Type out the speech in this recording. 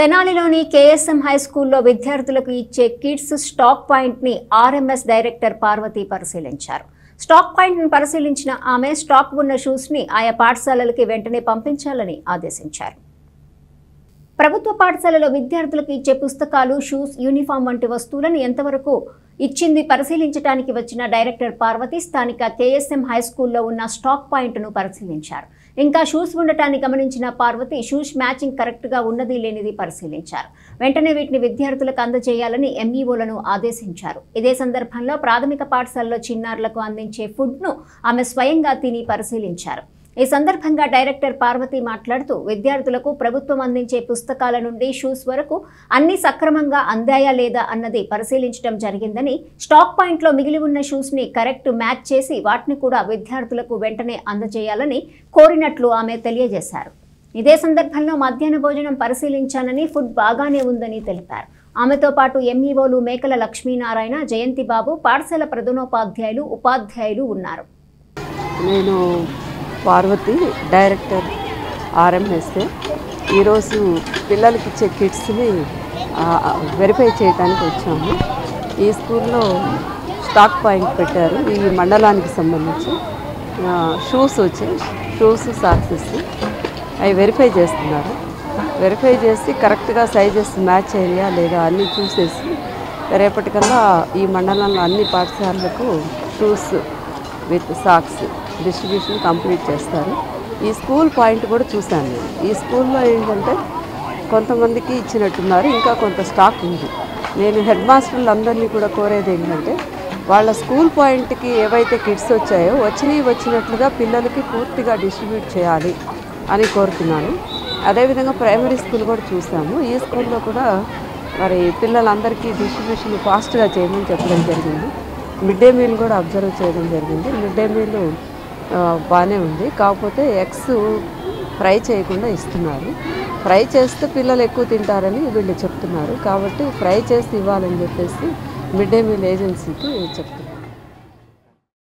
తెనాలిలోని KSM high స్కూల్లో విద్యార్థులకు ఇచ్చే కిడ్స్ స్టాక్ పాయింట్ ని ఆర్ఎంఎస్ డైరెక్టర్ పార్వతి పరిశీలించారు. స్టాక్ పాయింట్ ను పరిశీలించిన ఆమె స్టాక్ ఉన్న షూస్ ని ఆయా పాఠశాలలకి వెంటనే పంపించాలని ఆదేశించారు. ప్రభుత్వ పాఠశాలలో విద్యార్థులకు ఇచ్చే పుస్తకాలు, షూస్, యూనిఫామ్ వంటి వస్తువులను ఎంతవరకు ఇచ్చింది పరిశీలించడానికి వచ్చిన డైరెక్టర్ పార్వతి స్థానిక కేఎస్ఎం హై స్కూల్లో ఉన్న స్టాక్ పాయింట్ ను పరిశీలించారు. ఇంకా షూస్ ఉండటాన్ని గమనించిన పార్వతి షూస్ మ్యాచింగ్ కరెక్ట్ గా ఉన్నది లేనిది పరిశీలించారు. వెంటనే వీటిని విద్యార్థులకు అందజేయాలని ఎంఈఓలను ఆదేశించారు. ఇదే సందర్భంలో ప్రాథమిక పాఠశాలలో చిన్నారులకు అందించే ఫుడ్ ను ఆమె స్వయంగా తిని పరిశీలించారు. ఈ సందర్భంగా డైరెక్టర్ పార్వతి మాట్లాడుతూ విద్యార్థులకు ప్రభుత్వం అందించే పుస్తకాల నుండి షూస్ వరకు అన్ని సక్రమంగా అందాయా లేదా అన్నది పరిశీలించడం జరిగిందని, స్టాక్ పాయింట్ లో మిగిలి ఉన్న షూస్ ని కరెక్ట్ మ్యాచ్ చేసి వాటిని కూడా విద్యార్థులకు వెంటనే అందజేయాలని కోరినట్లు ఆమె తెలియజేశారు. ఇదే సందర్భంలో మధ్యాహ్న భోజనం పరిశీలించానని, ఫుడ్ బాగానే ఉందని తెలిపారు. ఆమెతో పాటు ఎంఈఓలు మేకల లక్ష్మీనారాయణ, జయంతి బాబు, పాఠశాల ప్రధానోపాధ్యాయులు, ఉపాధ్యాయులు ఉన్నారు. నేను పార్వతి, డైరెక్టర్ ఆర్ఎంఎస్. ఈరోజు పిల్లలకి ఇచ్చే కిట్స్ని వెరిఫై చేయడానికి వచ్చాము. ఈ స్కూల్లో స్టాక్ పాయింట్ పెట్టారు. ఈ మండలానికి సంబంధించి షూస్ వచ్చాయి, షూస్, సాక్సెస్ అవి వెరిఫై చేస్తున్నారు. వెరిఫై చేసి కరెక్ట్గా సైజెస్ మ్యాచ్ అయ్యా లేదా అన్నీ చూసేసి రేపటికల్లా ఈ మండలంలో అన్ని పాఠశాలలకు shoes with socks distribution complete చేస్తారు. ఈ స్కూల్ పాయింట్ కూడా చూశాను నేను. ఈ స్కూల్లో ఏంటంటే కొంతమందికి ఇచ్చినట్టున్నారు, ఇంకా కొంత స్టాక్ ఉంది. నేను హెడ్ మాస్టర్లు అందరినీ కూడా కోరేది ఏంటంటే వాళ్ళ స్కూల్ పాయింట్కి ఏవైతే కిట్స్ వచ్చాయో వచ్చినట్లుగా పిల్లలకి పూర్తిగా డిస్ట్రిబ్యూట్ చేయాలి అని కోరుతున్నాను. అదేవిధంగా ప్రైమరీ స్కూల్ కూడా చూసాము. ఈ స్కూల్లో కూడా మరి పిల్లలందరికీ డిస్ట్రిబ్యూషన్ ఫాస్ట్గా చేయమని చెప్పడం జరిగింది. మిడ్ డే మీల్ కూడా అబ్జర్వ్ చేయడం జరిగింది. మిడ్ డే మీల్ బాగానే ఉంది, కాకపోతే ఎగ్స్ ఫ్రై చేయకుండా ఇస్తున్నారు. ఫ్రై చేస్తే పిల్లలు ఎక్కువ తింటారని వీళ్ళు చెప్తున్నారు. కాబట్టి ఫ్రై చేసి ఇవ్వాలని చెప్పేసి మిడ్ డే మీల్ ఏజెన్సీకి చెప్తున్నారు.